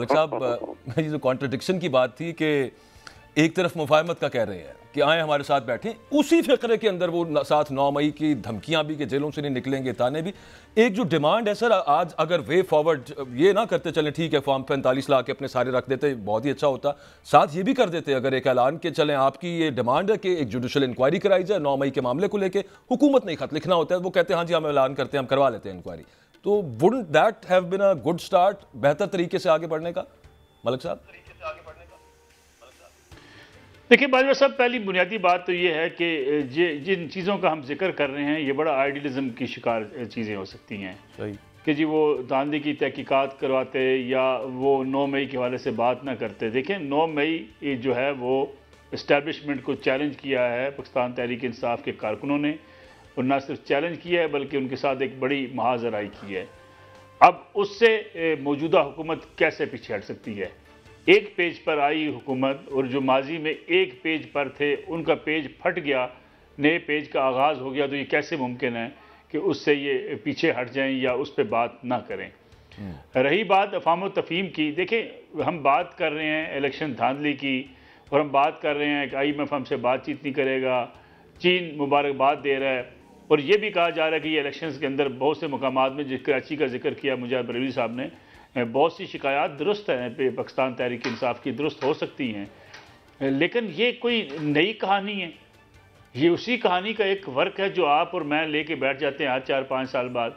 ملک صاحب یہ جو کانٹرڈکشن کی بات تھی کہ ایک طرف مفاہمت کا کہہ رہے ہیں کہ آئیں ہمارے ساتھ بیٹھیں، اسی فقرے کے اندر وہ ساتھ 9 مئی کی دھمکیاں بھی کہ جیلوں سے نہیں نکلیں گے، تانے بھی. ایک جو ڈیمانڈ ہے سر آج اگر وے فارورڈ یہ نہ کرتے چلیں ٹھیک ہے فارم 45 لا کے اپنے سارے رکھ دیتے بہت ہی اچھا ہوتا، ساتھ یہ بھی کر دیتے اگر ایک اعلان کہ چلیں آپ کی یہ ڈیمانڈ ہے کہ ایک جوڈیشل انکوائری کرائی جائے 9 مئی کے معاملے کو لے کے. حکومت نے خط لکھنا ہوتا ہے، وہ کہتے ہیں ہاں جی ہم اعلان کرتے ہیں ہم کروا لیتے ہیں انکوائری. تو wouldn't that have been a good start بہتر طریقے سے آگے بڑھنے کا ملک صاحب؟ دیکھیں باجوہ صاحب، پہلی بنیادی بات تو یہ ہے کہ جن چیزوں کا ہم ذکر کر رہے ہیں یہ بڑا آئیڈیلزم کی شکار چیزیں ہو سکتی ہیں کہ جی وہ دھاندلی کی تحقیقات کرواتے یا وہ 9 مئی کے حوالے سے بات نہ کرتے. دیکھیں 9 مئی جو ہے وہ اسٹیبلشمنٹ کو چیلنج کیا ہے پاکستان تحریک انصاف کے کارکنوں نے، اور نہ صرف چیلنج کیا ہے بلکہ ان کے ساتھ ایک بڑی محاذ رائی کی ہے. اب اس سے موجودہ حکومت کیسے پیچھے ہٹ سکتی ہے؟ ایک پیج پر آئی حکومت اور جو ماضی میں ایک پیج پر تھے ان کا پیج پھٹ گیا، نئے پیج کا آغاز ہو گیا، تو یہ کیسے ممکن ہے کہ اس سے یہ پیچھے ہٹ جائیں یا اس پہ بات نہ کریں؟ رہی بات افہام و تفہیم کی، دیکھیں ہم بات کر رہے ہیں الیکشن دھاندلی کی، اور ہم بات کر رہے ہیں کہ IMF ہم سے بات چیت نہیں کرے گا، چین مبارکباد دے رہا ہے، اور یہ بھی کہا جا رہا ہے کہ یہ الیکشنز کے اندر بہت سے مقامات میں جس کراچی کا ذکر کیا مجاہد بریلوی صاحب نے، بہت سی شکایات درست ہیں پاکستان تحریک انصاف کی، درست ہو سکتی ہیں، لیکن یہ کوئی نئی کہانی ہے، یہ اسی کہانی کا ایک ورک ہے جو آپ اور میں لے کے بیٹھ جاتے ہیں ہر 4-5 سال بعد.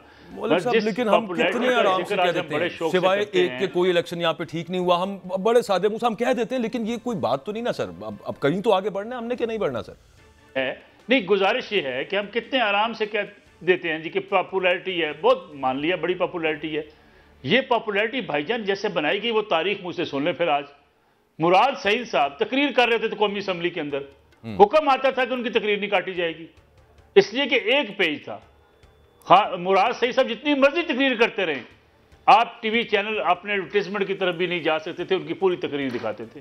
لیکن ہم کتنے آرام سے کہہ دیتے ہیں سوائے ایک کہ کوئی الیکشن یہاں پہ ٹھیک نہیں ہوا، ہم بڑے سادے منہ سے ہم کہہ دیتے ہیں، لیکن یہ کوئی بات تو نہیں نا سر. اب کہیں تو آگے بڑھنا ہے ہم نے کہ نہیں بڑھنا سر؟ نہیں، گزارش یہ ہے کہ ہم کتنے آرام سے کہہ دیتے ہیں جی کہ پاپولیرٹی ہے، بہت مان لیا بڑی پاپولیرٹی ہے. یہ پاپولیرٹی بھائی جان جیسے بنائی گئی وہ تاریخ مجھ سے سن لیں. پھر آج مراد سعید صاحب تقریر کر رہے تھے تو قومی اسمبلی کے اندر حکم آتا تھا کہ ان کی تقریر نہیں کاٹی جائے گی، اس لیے کہ ایک پیج تھا. مراد سعید صاحب جتنی مرضی تقریر کرتے رہیں، آپ ٹی وی چینل اپنے ایڈورٹائزمنٹ کی طرف بھی نہیں جا سکتے تھے، ان کی پوری تقریر دکھاتے تھے.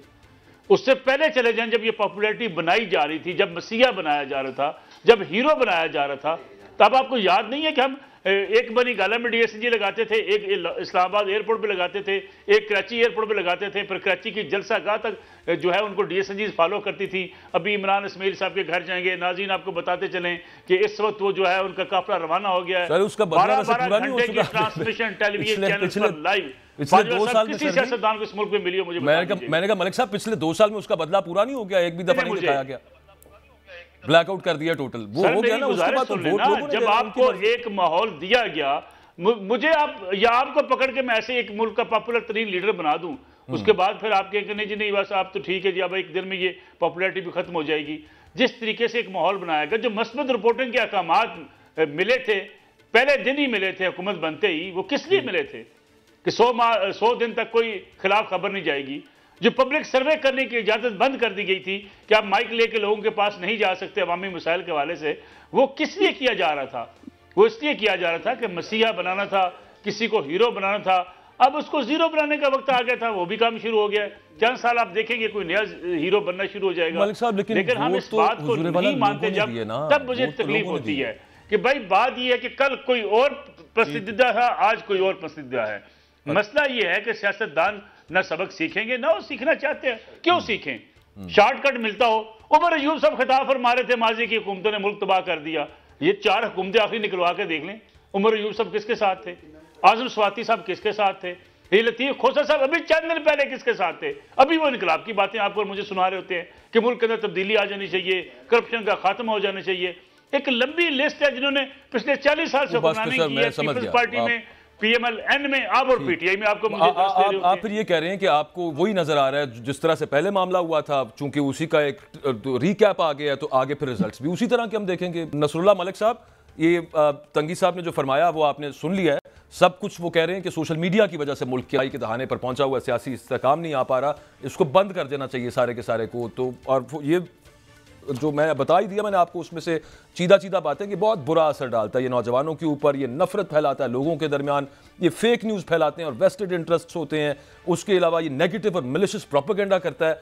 اس سے پہلے چلے جائیں جب یہ پاپولیرٹی بنائی جا رہی تھی، جب مسیحا بنایا جا رہا تھا، جب ہیرو بنایا جا رہا تھا، تب آپ کو یاد نہیں ہے کہ ہم ایک بنی گالا میں DSNG لگاتے تھے، ایک اسلام آباد ایئرپورٹ پہ لگاتے تھے، ایک کراچی ایئرپورٹ پہ لگاتے تھے، پھر کراچی کی جلسہ گاہ تک جو ہے ان کو DSNG فالو کرتی تھی. ابھی عمران اسماعیل صاحب کے گھر جائیں گے. ناظرین آپ کو بتاتے چلیں کہ اس وقت وہ جو ہے ان کا قافلہ روانہ ہو گیا ہے. سر اس کا بدلہ ویسے پورا نہیں ہو گھنٹے کی چکا ٹرانسمیشن ٹیلی ویژن چینل پر لائیو. پچھلے 2 سال میں کسی سیاستدان کو اس ملک میں ملی ہو مجھے میں نے کہا ملک صاحب پچھلے 2 سال میں اس کا بدلہ پورا نہیں ہو گیا، ایک بھی دفعہ نہیں دکھایا گیا، بلیک آؤٹ کر دیا ٹوٹل. وہ ہو گیا نا اس کے بعد تو ووٹ لوگوں نے جب آپ کو ایک ماحول دیا گیا، مجھے آپ کو پکڑ کے میں ایسے ایک ملک کا پاپولر ترین لیڈر بنا دوں، اس کے بعد پھر آپ کہیں کہ نہیں جی نہیں بس آپ تو ٹھیک ہے جی اب ایک دن میں یہ پاپولیرٹی بھی ختم ہو جائے گی. جس طریقے سے ایک ماحول بنایا گیا، جو مثبت رپورٹنگ کے احکامات ملے تھے پہلے دن ہی ملے تھے حکومت بنتے ہی، وہ کس لیے ملے تھے کہ 100 دن تک کوئی خلاف خبر نہیں جائے گی. جو پبلک سروے کرنے کی اجازت بند کر دی گئی تھی کہ آپ مائک لے کے لوگوں کے پاس نہیں جا سکتے عوامی مسائل کے حوالے سے، وہ کس لیے کیا جا رہا تھا؟ وہ اس لیے کیا جا رہا تھا کہ مسیحا بنانا تھا، کسی کو ہیرو بنانا تھا. اب اس کو زیرو بنانے کا وقت آ گیا تھا، وہ بھی کام شروع ہو گیا. چند سال آپ دیکھیں گے کوئی نیا ہیرو بننا شروع ہو جائے گا. لیکن ہم اس بات کو نہیں مانتے جب تب مجھے تکلیف ہوتی ہے کہ بھائی بات یہ ہے کہ کل کوئی اور پسندیدہ تھا، آج کوئی اور پسندیدہ ہے. مسئلہ یہ ہے کہ سیاستدان نہ سبق سیکھیں گے نہ وہ سیکھنا چاہتے ہیں. کیوں سیکھیں؟ شارٹ کٹ ملتا ہو. عمر ایوب صاحب خطاب فرما رہے تھے ماضی کی حکومتوں نے ملک تباہ کر دیا. یہ 4 حکومتیں آخری نکلوا کے دیکھ لیں، عمر ایوب صاحب کس کے ساتھ تھے، اعظم سواتی صاحب کس کے ساتھ تھے، یہ لطیف کھوسہ صاحب ابھی چند دن پہلے کس کے ساتھ تھے. ابھی وہ انقلاب کی باتیں آپ کو مجھے سنا رہے ہوتے ہیں کہ ملک کے اندر تبدیلی آ جانی چاہیے، کرپشن کا خاتمہ ہو جانا چاہیے. ایک لمبی لسٹ ہے جنہوں نے پچھلے 40 سال سے حکمرانی کی ہے، پیپلز پارٹی میں، PMLN میں، آپ اور PTI میں. آپ کو آپ پھر یہ کہہ رہے ہیں کہ آپ کو وہی نظر آ رہا ہے جس طرح سے پہلے معاملہ ہوا تھا، چونکہ اسی کا ایک ریکیپ آ گیا ہے تو آگے پھر ریزلٹس بھی اسی طرح کے ہم دیکھیں گے. نصر اللہ ملک صاحب، یہ تنگی صاحب نے جو فرمایا وہ آپ نے سن لیا ہے. سب کچھ وہ کہہ رہے ہیں کہ سوشل میڈیا کی وجہ سے ملک کی آئی کے دہانے پر پہنچا ہوا سیاسی استحکام نہیں آ پا رہا، اس کو بند کر دینا چاہیے سارے کے سارے کو. تو اور یہ جو میں بتا ہی دیا میں نے آپ کو، اس میں سے چیدہ باتیں کہ بہت برا اثر ڈالتا ہے یہ نوجوانوں کے اوپر، یہ نفرت پھیلاتا ہے لوگوں کے درمیان، یہ فیک نیوز پھیلاتے ہیں اور ویسٹڈ انٹرسٹس ہوتے ہیں. اس کے علاوہ یہ نیگیٹو اور ملیشس پروپیگنڈا کرتا ہے.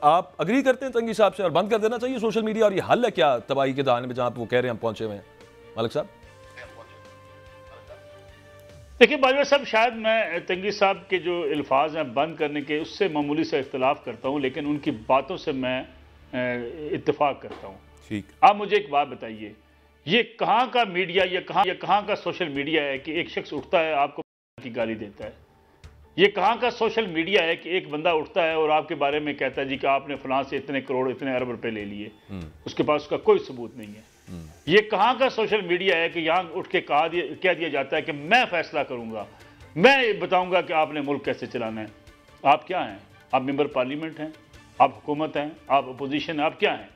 آپ اگری کرتے ہیں تنگی صاحب سے اور بند کر دینا چاہیے سوشل میڈیا، اور یہ حل ہے کیا تباہی کے دہانے میں جہاں وہ کہہ رہے ہیں ہم پہنچے ہوئے ہیں؟ ملک صاحب دیکھیے باجوہ صاحب، شاید میں تنگی صاحب کے جو الفاظ ہیں بند کرنے کے، اس سے معمولی سے اختلاف کرتا ہوں، لیکن ان کی باتوں سے میں اتفاق کرتا ہوں. ٹھیک. آپ مجھے ایک بات بتائیے، یہ کہاں کا میڈیا یا کہاں کا سوشل میڈیا ہے کہ ایک شخص اٹھتا ہے آپ کو کی گالی دیتا ہے؟ یہ کہاں کا سوشل میڈیا ہے کہ ایک بندہ اٹھتا ہے اور آپ کے بارے میں کہتا ہے جی کہ آپ نے فلاں سے اتنے کروڑ اتنے ارب روپے لے لیے، اس کے پاس اس کا کوئی ثبوت نہیں ہے؟ یہ کہاں کا سوشل میڈیا ہے کہ یہاں اٹھ کے کہہ دیا جاتا ہے کہ میں فیصلہ کروں گا، میں بتاؤں گا کہ آپ نے ملک کیسے چلانا ہے؟ آپ کیا ہیں؟ آپ ممبر پارلیمنٹ ہیں؟ آپ حکومت ہیں؟ آپ اپوزیشن ہیں؟ آپ کیا ہیں؟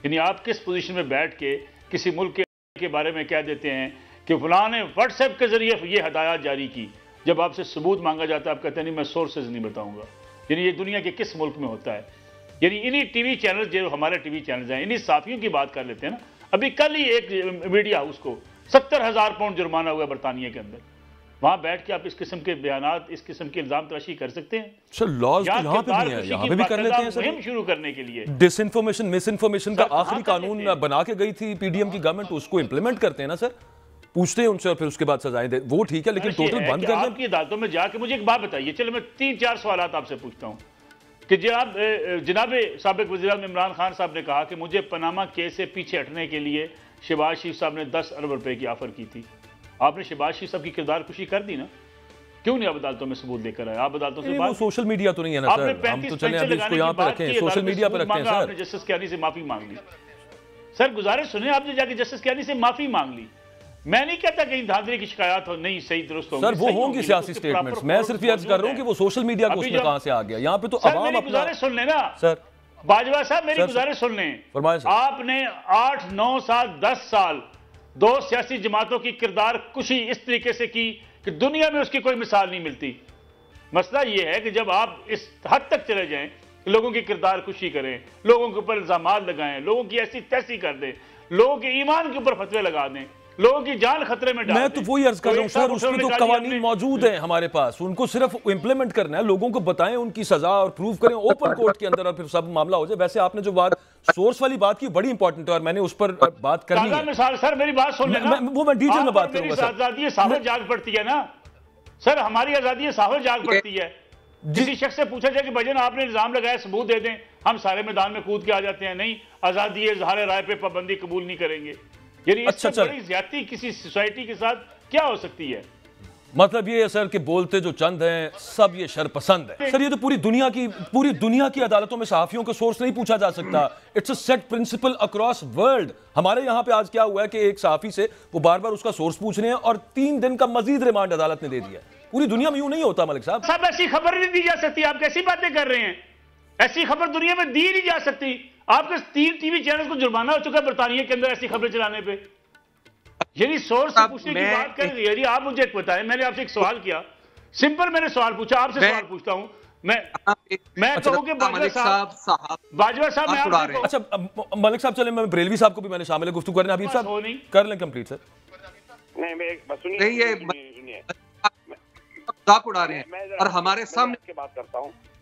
یعنی آپ کس پوزیشن میں بیٹھ کے کسی ملک کے بارے میں کہہ دیتے ہیں کہ فلاں نے واٹس ایپ کے ذریعے یہ ہدایات جاری کی، جب آپ سے ثبوت مانگا جاتا ہے آپ کہتے ہیں نہیں میں سورسز نہیں بتاؤں گا؟ یعنی یہ دنیا کے کس ملک میں ہوتا ہے؟ یعنی انہی ٹی وی چینلز جو ہمارے ٹی وی چینلز ہیں، انہی صحافیوں کی بات کر لیتے ہیں نا. ابھی کل ہی ایک میڈیا ہاؤس کو 70,000 پاؤنڈ جرمانہ ہوا برطانیہ کے اندر. وہاں بیٹھ کے آپ اس قسم کے بیانات، اس قسم کے الزام تراشی کر سکتے ہیں؟ سر لاز تو یہاں پہ بھی ہیں، یہاں پہ بھی کر لیتے ہیں سر. مہم شروع کرنے کے لیے ڈس انفارمیشن مس انفارمیشن کا آخری قانون بنا کے گئی تھی پی ڈی ایم کی گورنمنٹ، اس کو امپلیمنٹ کرتے ہیں نا سر، پوچھتے ہیں ان سے اور پھر اس کے بعد سزائیں دے، وہ ٹھیک ہے لیکن ٹوٹل بند کر دیں. آپ کی عدالتوں میں جا کے مجھے ایک بات بتائیے، چلو میں 3-4 سوالات آپ سے پوچھتا ہوں کہ جناب سابق وزیر اعظم عمران خان صاحب نے کہا کہ مجھے پاناما کیس سے پیچھے ہٹنے کے لیے شہباز شریف صاحب نے 10 ارب روپے کی آفر کی تھی. آپ نے شہباز شریف صاحب کی کردار کشی کر دی نا؟ کیوں نہیں آپ عدالتوں میں ثبوت لے کر آئے؟ آپ عدالتوں سے وہ سوشل میڈیا تو نہیں ہے نا سر، ہم تو چلیں ابھی اس کو یہاں پہ رکھیں، سوشل میڈیا پہ رکھتے ہیں سر. آپ نے جسٹس کیانی سے معافی مانگ لی. سر گزارش سنیں، آپ نے جا کے جسٹس کیانی سے معافی مانگ لی. میں نہیں کہتا کہیں دھاندلی کی شکایات ہو، نہیں صحیح درست ہوں گی سر، وہ ہوں گی سیاسی سٹیٹمنٹس، میں صرف یہ عرض کر رہا ہوں کہ وہ سوشل میڈیا کو اس میں کہاں سے آ گیا؟ یہاں پہ تو عوام میری اپنا. گزارش سن لیں نا سر باجوہ صاحب، میری گزارش سن لیں. فرمائیں سر. آپ نے 8-9 سال 10 سال 2 سیاسی جماعتوں کی کردار کشی اس طریقے سے کی کہ دنیا میں اس کی کوئی مثال نہیں ملتی. مسئلہ یہ ہے کہ جب آپ اس حد تک چلے جائیں کہ لوگوں کی کردار کشی کریں، لوگوں کے اوپر الزامات لگائیں، لوگوں کی ایسی تیسی کر دیں، لوگوں کے ایمان کے اوپر فتوے لگا دیں، لوگوں کی جان خطرے میں ڈال دیں. میں تو وہی عرض کر رہا ہوں سر، اس میں تو قوانین موجود ہیں ہمارے پاس، ان کو صرف امپلیمنٹ کرنا ہے، لوگوں کو بتائیں ان کی سزا اور پروف کریں اوپن کورٹ کے اندر اور پھر سب معاملہ ہو جائے. ویسے آپ نے جو بات سورس والی بات کی بڑی امپورٹنٹ ہے اور میں نے اس پر بات کرنی ہے. مثال سر، میری بات سن لینا، وہ میں ڈیٹیل میں بات کروں گا سر. آزادی ساحل جاگ پڑتی ہے نا سر، ہماری آزادی ساحل جاگ پڑتی ہے. کسی شخص سے پوچھا جائے کہ بھائی جان آپ نے الزام لگایا ثبوت دے دیں، ہم سارے میدان میں کود کے آ جاتے ہیں، نہیں آزادی اظہار رائے پہ پابندی قبول نہیں کریں گے. یعنی اس سے بڑی زیادتی کسی سوسائٹی کے ساتھ کیا ہو سکتی ہے؟ مطلب یہ ہے سر کہ بولتے جو چند ہیں سب یہ شر پسند ہے. سر یہ تو پوری دنیا کی عدالتوں میں صحافیوں کا سورس نہیں پوچھا جا سکتا. It's a set principle across world. ہمارے یہاں پہ آج کیا ہوا ہے کہ ایک صحافی سے وہ بار بار اس کا سورس پوچھ رہے ہیں اور 3 دن کا مزید ریمانڈ عدالت نے دے دیا. پوری دنیا میں یوں نہیں ہوتا ملک صاحب. صاحب ایسی خبر نہیں دی جا سکتی، آپ کیسی باتیں کر رہے ہیں؟ ایسی خبر دنیا میں دی نہیں جا سکتی. آپ کے 3 ٹی وی چینلز کو جرمانہ ہو چکا ہے برطانیہ کے اندر ایسی خبریں چلانے پہ. یعنی سورس پوچھنے کی بات کر رہی ہے. یعنی آپ مجھے ایک بتائیں، میں نے آپ سے ایک سوال کیا، سمپل میں نے سوال پوچھا، آپ سے سوال پوچھتا ہوں. میں کہوں کہ باجوہ صاحب میں آپ سے اچھا ملک صاحب چلیں، میں بریلوی صاحب کو بھی میں نے شامل گفتگو کرنا. حبیب صاحب کر لیں کمپلیٹ سر. نہیں میں بس سنیے، مذاق اڑا رہے ہیں اور ہمارے سامنے بات کرتا ہوں.